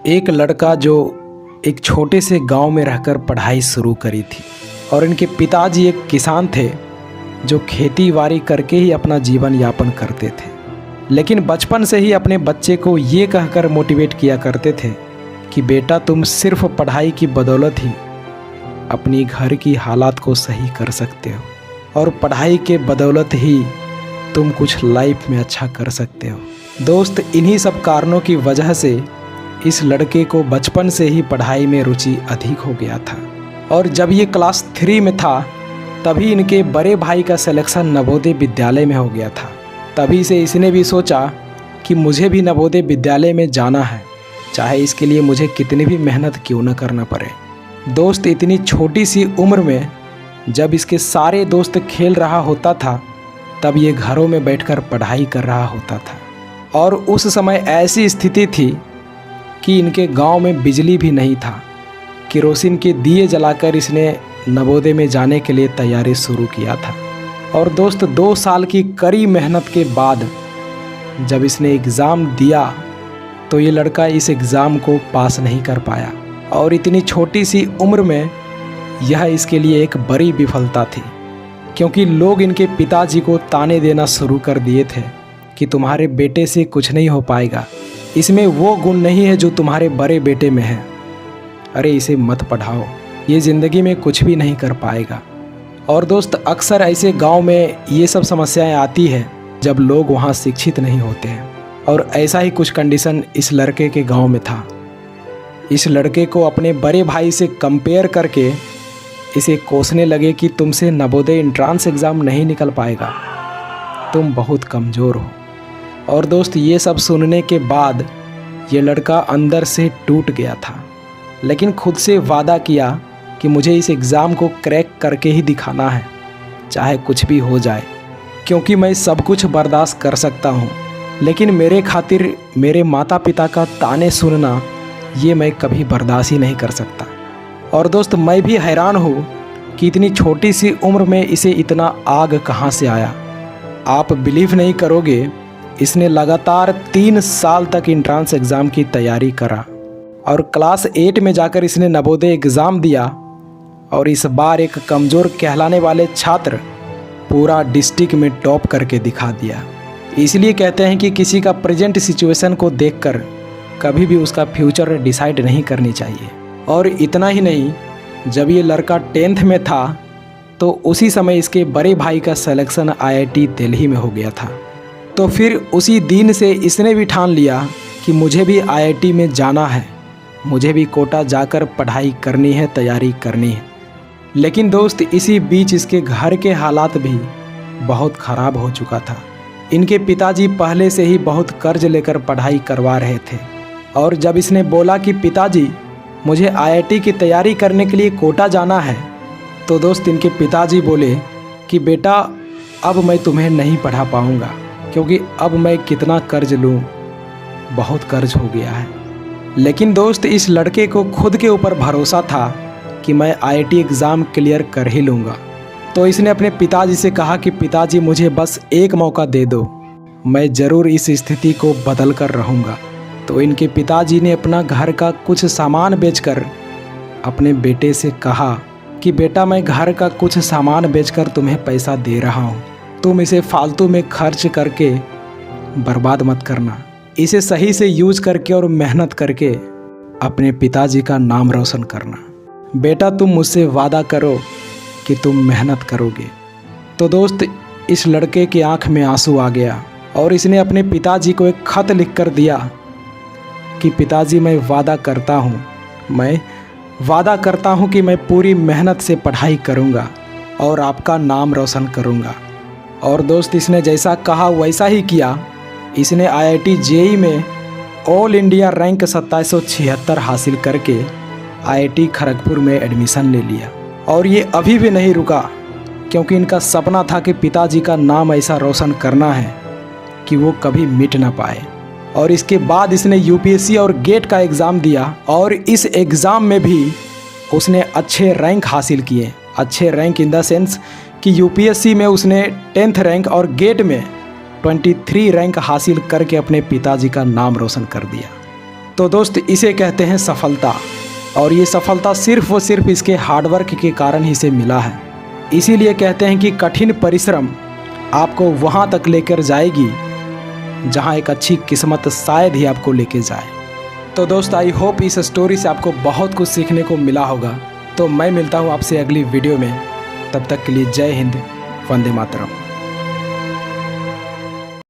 एक लड़का जो एक छोटे से गांव में रहकर पढ़ाई शुरू करी थी और इनके पिताजी एक किसान थे जो खेती बाड़ी करके ही अपना जीवन यापन करते थे। लेकिन बचपन से ही अपने बच्चे को ये कहकर मोटिवेट किया करते थे कि बेटा तुम सिर्फ पढ़ाई की बदौलत ही अपनी घर की हालात को सही कर सकते हो और पढ़ाई के बदौलत ही तुम कुछ लाइफ में अच्छा कर सकते हो। दोस्त, इन्हीं सब कारणों की वजह से इस लड़के को बचपन से ही पढ़ाई में रुचि अधिक हो गया था और जब ये क्लास 3 में था तभी इनके बड़े भाई का सिलेक्शन नवोदय विद्यालय में हो गया था। तभी से इसने भी सोचा कि मुझे भी नवोदय विद्यालय में जाना है, चाहे इसके लिए मुझे कितनी भी मेहनत क्यों न करना पड़े। दोस्त, इतनी छोटी सी उम्र में जब इसके सारे दोस्त खेल रहा होता था तब ये घरों में बैठकर पढ़ाई कर रहा होता था और उस समय ऐसी स्थिति थी कि इनके गांव में बिजली भी नहीं था। केरोसिन के दिए जलाकर इसने नवोदय में जाने के लिए तैयारी शुरू किया था और दोस्त 2 साल की कड़ी मेहनत के बाद जब इसने एग्ज़ाम दिया तो ये लड़का इस एग्ज़ाम को पास नहीं कर पाया और इतनी छोटी सी उम्र में यह इसके लिए एक बड़ी विफलता थी, क्योंकि लोग इनके पिताजी को ताने देना शुरू कर दिए थे कि तुम्हारे बेटे से कुछ नहीं हो पाएगा, इसमें वो गुण नहीं है जो तुम्हारे बड़े बेटे में है, अरे इसे मत पढ़ाओ, ये ज़िंदगी में कुछ भी नहीं कर पाएगा। और दोस्त, अक्सर ऐसे गांव में ये सब समस्याएं आती है जब लोग वहां शिक्षित नहीं होते हैं और ऐसा ही कुछ कंडीशन इस लड़के के गांव में था। इस लड़के को अपने बड़े भाई से कंपेयर करके इसे कोसने लगे कि तुमसे नवोदय एंट्रेंस एग्ज़ाम नहीं निकल पाएगा, तुम बहुत कमज़ोर हो। और दोस्त, ये सब सुनने के बाद ये लड़का अंदर से टूट गया था, लेकिन खुद से वादा किया कि मुझे इस एग्ज़ाम को क्रैक करके ही दिखाना है, चाहे कुछ भी हो जाए, क्योंकि मैं सब कुछ बर्दाश्त कर सकता हूँ, लेकिन मेरे खातिर मेरे माता पिता का ताने सुनना ये मैं कभी बर्दाश्त ही नहीं कर सकता। और दोस्त, मैं भी हैरान हूँ कि इतनी छोटी सी उम्र में इसे इतना आग कहाँ से आया। आप बिलीव नहीं करोगे, इसने लगातार 3 साल तक एंट्रेंस एग्ज़ाम की तैयारी करा और क्लास 8 में जाकर इसने नवोदय एग्ज़ाम दिया और इस बार एक कमज़ोर कहलाने वाले छात्र पूरा डिस्ट्रिक्ट में टॉप करके दिखा दिया। इसलिए कहते हैं कि किसी का प्रेजेंट सिचुएशन को देखकर कभी भी उसका फ्यूचर डिसाइड नहीं करनी चाहिए। और इतना ही नहीं, जब ये लड़का 10th में था तो उसी समय इसके बड़े भाई का सिलेक्शन IIT दिल्ली में हो गया था। तो फिर उसी दिन से इसने भी ठान लिया कि मुझे भी IIT में जाना है, मुझे भी कोटा जाकर पढ़ाई करनी है, तैयारी करनी है। लेकिन दोस्त, इसी बीच इसके घर के हालात भी बहुत ख़राब हो चुका था। इनके पिताजी पहले से ही बहुत कर्ज लेकर पढ़ाई करवा रहे थे और जब इसने बोला कि पिताजी मुझे IIT की तैयारी करने के लिए कोटा जाना है, तो दोस्त इनके पिताजी बोले कि बेटा अब मैं तुम्हें नहीं पढ़ा पाऊँगा, क्योंकि अब मैं कितना कर्ज लूँ, बहुत कर्ज हो गया है। लेकिन दोस्त, इस लड़के को खुद के ऊपर भरोसा था कि मैं IIT एग्ज़ाम क्लियर कर ही लूँगा। तो इसने अपने पिताजी से कहा कि पिताजी मुझे बस एक मौका दे दो, मैं ज़रूर इस स्थिति को बदल कर रहूँगा। तो इनके पिताजी ने अपना घर का कुछ सामान बेचकर अपने बेटे से कहा कि बेटा मैं घर का कुछ सामान बेचकर तुम्हें पैसा दे रहा हूँ, तुम इसे फालतू में खर्च करके बर्बाद मत करना, इसे सही से यूज करके और मेहनत करके अपने पिताजी का नाम रोशन करना। बेटा तुम मुझसे वादा करो कि तुम मेहनत करोगे। तो दोस्त, इस लड़के की आंख में आंसू आ गया और इसने अपने पिताजी को एक खत लिख कर दिया कि पिताजी मैं वादा करता हूँ कि मैं पूरी मेहनत से पढ़ाई करूँगा और आपका नाम रोशन करूँगा। और दोस्त, इसने जैसा कहा वैसा ही किया। इसने IIT JEE में ऑल इंडिया रैंक 2776 हासिल करके IIT खड़गपुर में एडमिशन ले लिया और ये अभी भी नहीं रुका, क्योंकि इनका सपना था कि पिताजी का नाम ऐसा रोशन करना है कि वो कभी मिट ना पाए। और इसके बाद इसने UPSC और गेट का एग्ज़ाम दिया और इस एग्ज़ाम में भी उसने अच्छे रैंक हासिल किए। अच्छे रैंक इन द सेंस कि UPSC में उसने 10th रैंक और गेट में 23 रैंक हासिल करके अपने पिताजी का नाम रोशन कर दिया। तो दोस्त इसे कहते हैं सफलता, और ये सफलता सिर्फ और सिर्फ इसके हार्डवर्क के कारण ही से मिला है। इसीलिए कहते हैं कि कठिन परिश्रम आपको वहाँ तक लेकर जाएगी जहाँ एक अच्छी किस्मत शायद ही आपको लेके जाए। तो दोस्त आई होप इस स्टोरी से आपको बहुत कुछ सीखने को मिला होगा। तो मैं मिलता हूँ आपसे अगली वीडियो में, तब तक के लिए जय हिंद, वंदे मातरम।